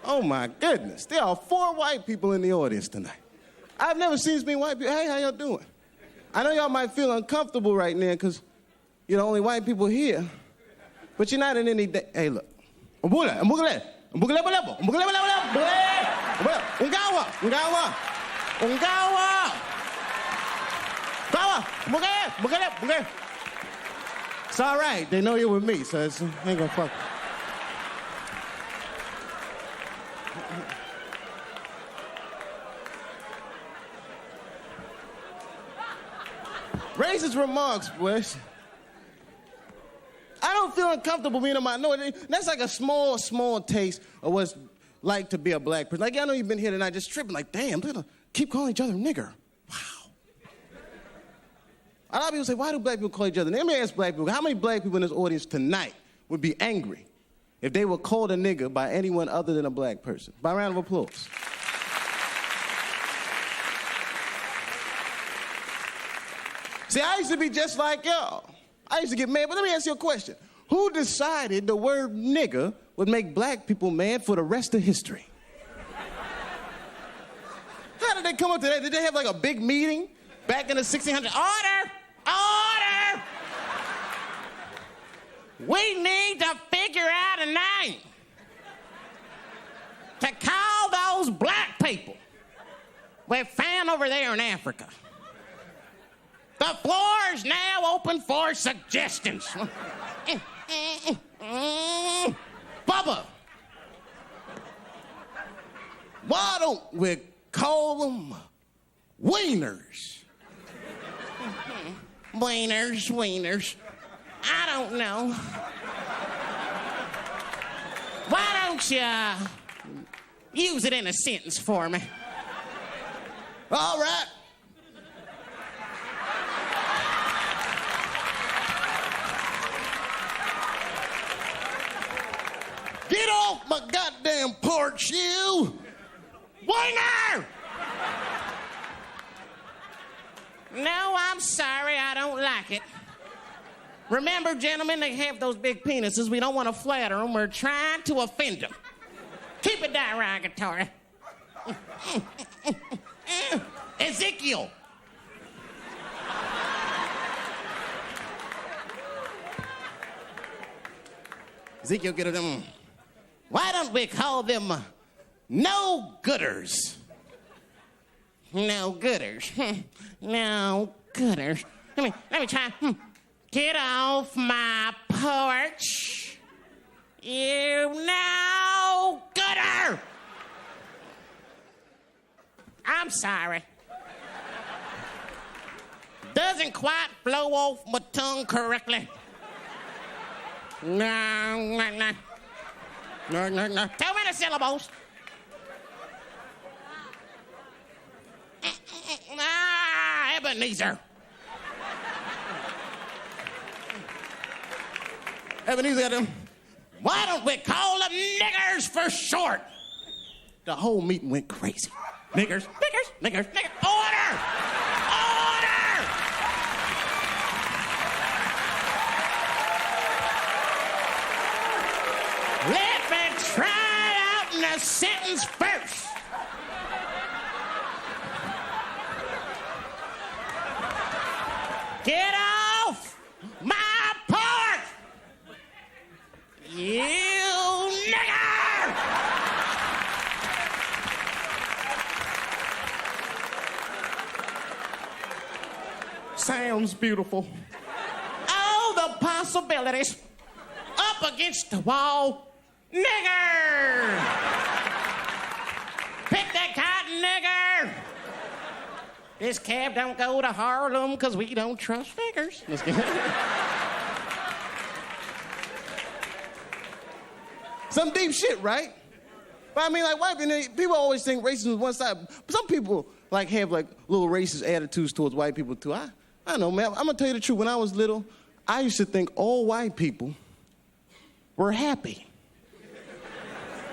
Oh, my goodness. There are 4 white people in the audience tonight. I've never seen as many white people. Hey, how y'all doing? I know y'all might feel uncomfortable right now because you're the only white people here, but you're not in any... Hey, look. It's all right. They know you're with me, so it's ain't gonna fuck. Racist remarks, boys. I don't feel uncomfortable being a minority. That's like a small taste of what's like to be a black person. Like, I know you've been here tonight just tripping, like, damn, they're gonna keep calling each other nigger. Wow. A lot of people say, why do black people call each other? Let me ask black people, how many black people in this audience tonight would be angry if they were called a nigger by anyone other than a black person? By a round of applause. See, I used to be just like y'all. I used to get mad, but let me ask you a question. Who decided the word nigger would make black people mad for the rest of history? How did they come up to that? Did they have like a big meeting back in the 1600s? Order! Order! We need to figure out a name to call those black people we found over there in Africa. The floor is now open for suggestions. Bubba, why don't we call them wieners? Wieners. I don't know. Why don't you use it in a sentence for me? All right. Get off my goddamn porch, you! Wiener! No, I'm sorry, I don't like it. Remember, gentlemen, they have those big penises. We don't want to flatter them. We're trying to offend them. Keep it derogatory. Ezekiel. Ezekiel, get them. Why don't we call them no-gooders? No-gooders. No-gooders. Let me try. Get off my porch, you no-gooder! I'm sorry. Doesn't quite flow off my tongue correctly. No. Too many syllables. Ebenezer. Ebenezer got them. Why don't we call them niggers for short? The whole meeting went crazy. Niggers. Order! Let me try it out in a sentence first. Get off my porch, you nigger! Sounds beautiful. All the possibilities up against the wall. Nigger! Pick that cotton, nigger! This cab don't go to Harlem because we don't trust niggers. Some deep shit, right? But I mean, like, white people always think racism is one side. Some people, like, have, like, little racist attitudes towards white people, too. I don't know, man. I'm going to tell you the truth. When I was little, I used to think all white people were happy.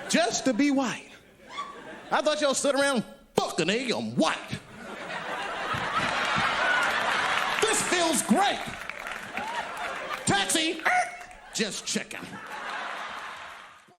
Just to be white. I thought y'all stood around fucking I'm white. This feels great. Taxi, just checking.